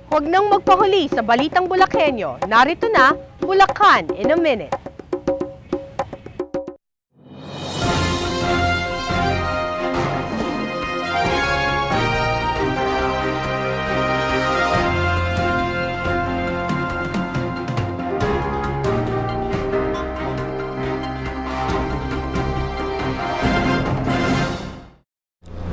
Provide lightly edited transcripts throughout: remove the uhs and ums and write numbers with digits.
Huwag nang magpahuli sa Balitang Bulakenyo. Narito na, Bulacan in a Minute.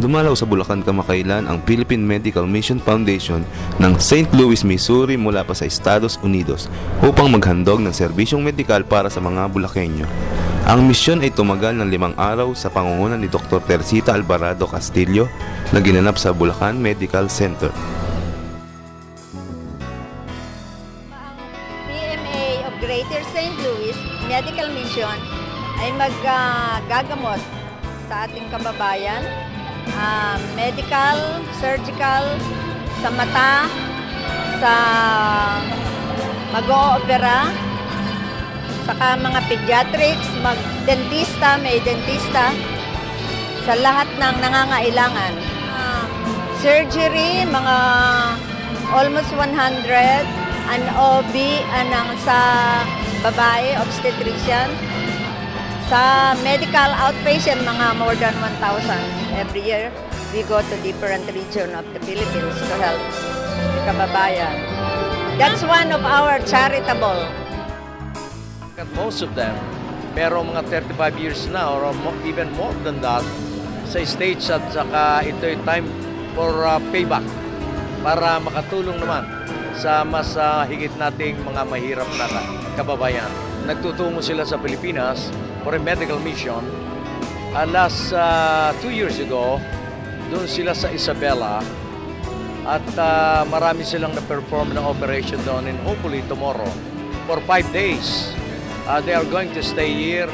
Dumalaw sa Bulacan kamakailan ang Philippine Medical Mission Foundation ng St. Louis, Missouri mula pa sa Estados Unidos upang maghandog ng serbisyong medikal para sa mga Bulakenyo. Ang misyon ay tumagal ng 5 araw sa pangunguna ni Dr. Teresita Alvarado Castillo na ginanap sa Bulacan Medical Center. Ang PMA of Greater St. Louis Medical Mission ay maggagamot sa ating kababayan, medical, surgical, sa mata, sa mag-o-opera, saka mga pediatrics, mag-dentista, may dentista, sa lahat ng nangangailangan. Surgery, mga almost 100, an OB, anang sa babae, obstetrician, sa medical outpatient, mga more than 1,000. Every year, we go to different region of the Philippines to help the kababayan. That's one of our charitable. Most of them, merong mga 35 years na or even more than that sa stage at saka ito'y time for payback para makatulong naman sa mas higit nating mga mahirap na kababayan. Nagtutungo sila sa Pilipinas for a medical mission. Last 2 years ago, doon sila sa Isabela at marami silang na-perform ng operation doon, and hopefully tomorrow for 5 days they are going to stay here.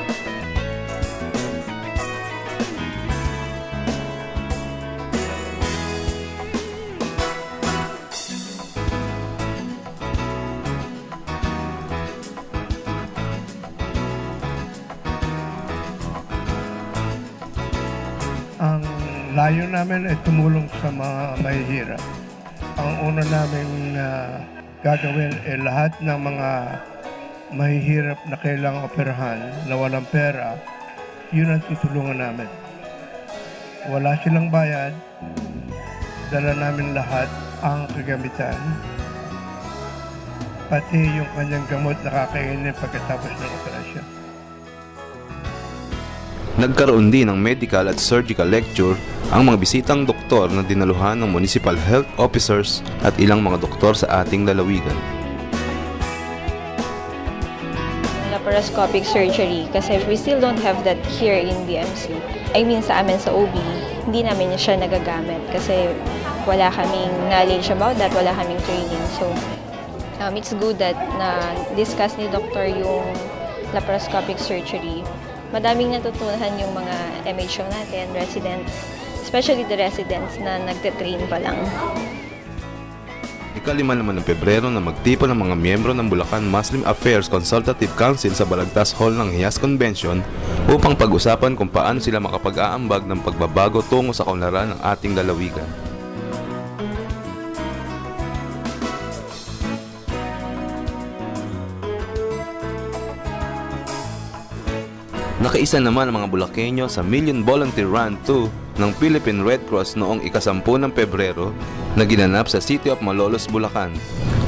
Ang layo namin ay tumulong sa mga mahihirap. Ang una namin gagawin ay lahat ng mga mahihirap na kailangang operahan na walang pera, yun ang tutulungan namin. Wala silang bayad, dala namin lahat ang kagamitan, pati yung kanyang gamot na kakainin pagkatapos ng operasyon. Nagkaroon din ng medical at surgical lecture ang mga bisitang doktor na dinaluhan ng municipal health officers at ilang mga doktor sa ating lalawigan. Laparoscopic surgery, kasi we still don't have that here in BMC. I mean sa amin sa OB, hindi namin siya nagagamit kasi wala kaming knowledge about that, wala kaming training. So it's good that na-discuss ni doktor yung laparoscopic surgery. Madaming natutunan yung mga MHO natin, residents, especially the residents na nagte-train pa lang. Ika-5 naman ng Pebrero na magtipon ng mga miyembro ng Bulacan Muslim Affairs Consultative Council sa Balagtas Hall ng HIAS Convention upang pag-usapan kung paano sila makapag-aambag ng pagbabago tungo sa kaunlaran ng ating lalawigan. Nakaisa naman ang mga Bulakenyo sa Million Volunteer Run 2 ng Philippine Red Cross noong ika-10 ng Pebrero na ginanap sa City of Malolos, Bulacan.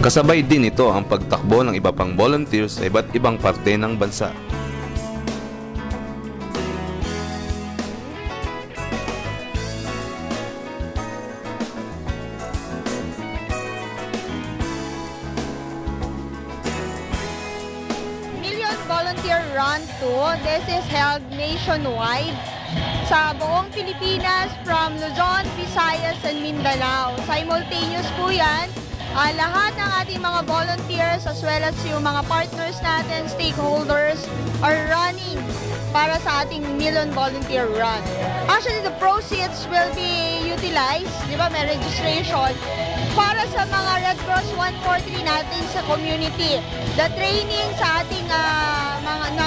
Kasabay din ito ang pagtakbo ng iba pang volunteers sa iba't ibang parte ng bansa. Volunteer Run 2. This is held nationwide sa buong Pilipinas from Luzon, Visayas, and Mindanao. Simultaneous po yan. Lahat ng ating mga volunteers as well as yung mga partners natin, stakeholders, are running para sa ating Million Volunteer Run. Actually, the proceeds will be utilized, di ba, may registration, para sa mga Red Cross 143 natin sa community. The training sa ating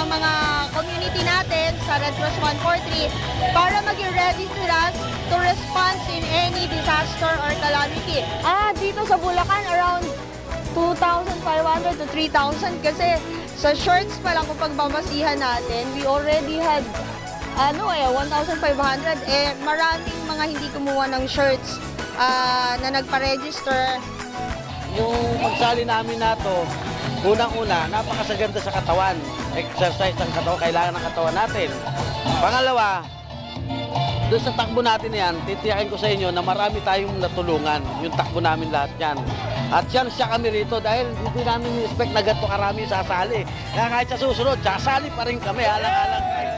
mga community natin sa Red Cross 143 para maging ready sila to respond in any disaster or calamity. Dito sa Bulacan, around 2,500 to 3,000 kasi sa shorts pa lang kung pagbabasihan natin, we already had 1,500. Maraming mga hindi kumuha ng shirts na nagpa-register. Yung pagsali namin na to, unang-una, napakasaganda sa katawan. Exercise ang katawan, kailangan ng katawan natin. Pangalawa, doon sa takbo natin yan, titiyakin ko sa inyo na marami tayong natulungan, yung takbo namin lahat yan. At siya kami rito dahil hindi namin expect na ganito karami sasali. Kaya kahit sa susunod, sasali pa rin kami, alang-alang tayo.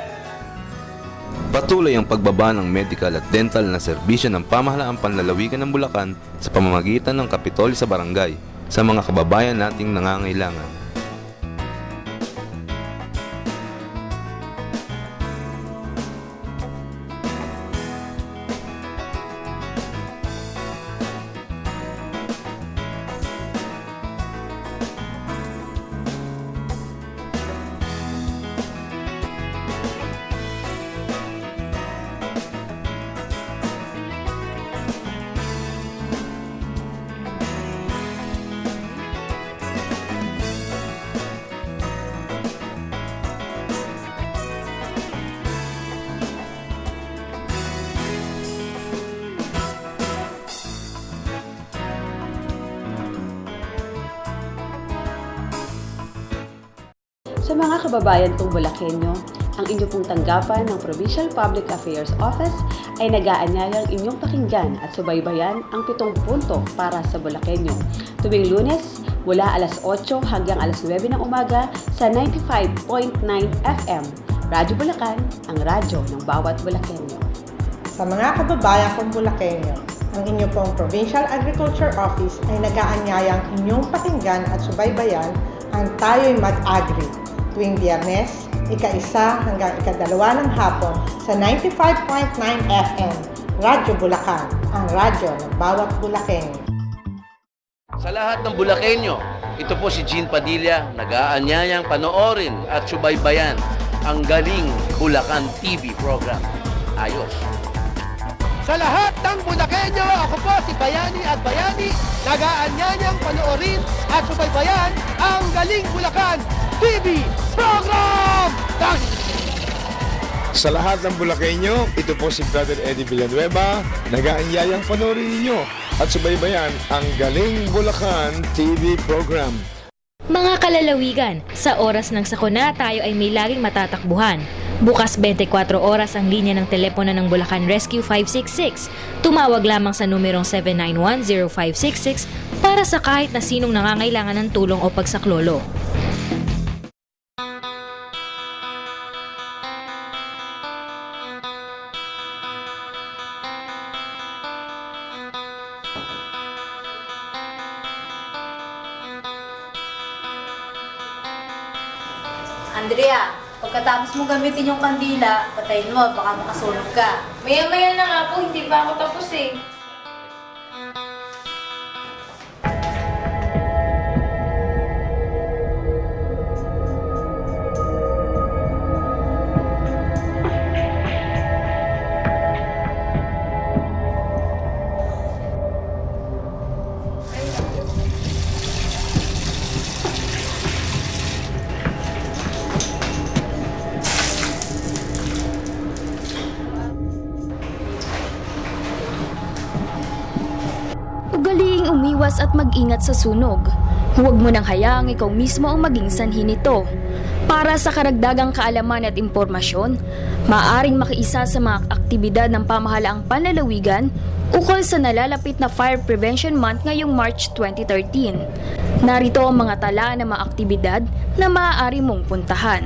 Patuloy ang pagbaba ng medical at dental na serbisyo ng pamahalaang panlalawigan ng Bulacan sa pamamagitan ng Kapitolyo sa barangay sa mga kababayan nating nangangailangan. Sa mga kababayan pong Bulakenyo, ang inyo pong tanggapan ng Provincial Public Affairs Office ay nag-aanyayang inyong pakinggan at subaybayan ang 7 punto para sa Bulakenyo. Tuwing Lunes, mula alas 8 hanggang alas 9 ng umaga sa 95.9 FM. Radyo Bulacan, ang radyo ng bawat Bulakenyo. Sa mga kababayan kong Bulakenyo, ang inyo pong Provincial Agriculture Office ay nag-aanyayang inyong pakinggan at subaybayan ang Tayo'y Mag-Agri tuwing Biyernes, ika-1 hanggang ika-2 ng hapon sa 95.9 FM, Radyo Bulacan, ang radyo ng bawat Bulakenyo. Sa lahat ng Bulakenyo, ito po si Jean Padilla, nag-aanyayang panoorin at subaybayan ang Galing Bulacan TV program. Ayos! Sa lahat ng Bulakenyo, ako po si Bayani at Bayani, nag-aanyayang panoorin at subaybayan ang Galing Bulacan TV program! Sa lahat ng Bulakenyo, ito po si Brother Eddie Villanueva, nag-aanyayang panoorin ninyo at subaybayan ang Galing Bulacan TV program. Mga kalalawigan, sa oras ng sakuna tayo ay may laging matatakbuhan. Bukas 24 oras ang linya ng telepono ng Bulacan Rescue 566. Tumawag lamang sa numerong 791-0566 para sa kahit na sinong nangangailangan ng tulong o pagsaklolo. Andrea, pagkatapos mo gamitin yung kandila, patayin mo, baka makasunog ka. Maya-maya na nga po, hindi pa ako tapos eh. Ugaliing umiwas at mag-ingat sa sunog. Huwag mo nang hayaang ikaw mismo ang maging sanhi nito. Para sa karagdagang kaalaman at impormasyon, maaaring makiisa sa mga aktibidad ng pamahalaang panlalawigan ukol sa nalalapit na Fire Prevention Month ngayong March 2013. Narito ang mga tala ng mga aktibidad na maaari mong puntahan.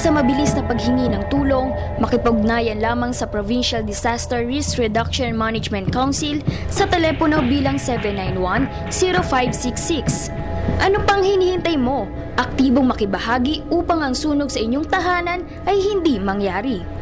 Sa mabilis na paghingi ng tulong, makipag-ugnayan lamang sa Provincial Disaster Risk Reduction Management Council sa telepono bilang 791-0566. Ano pang hinihintay mo? Aktibong makibahagi upang ang sunog sa inyong tahanan ay hindi mangyari.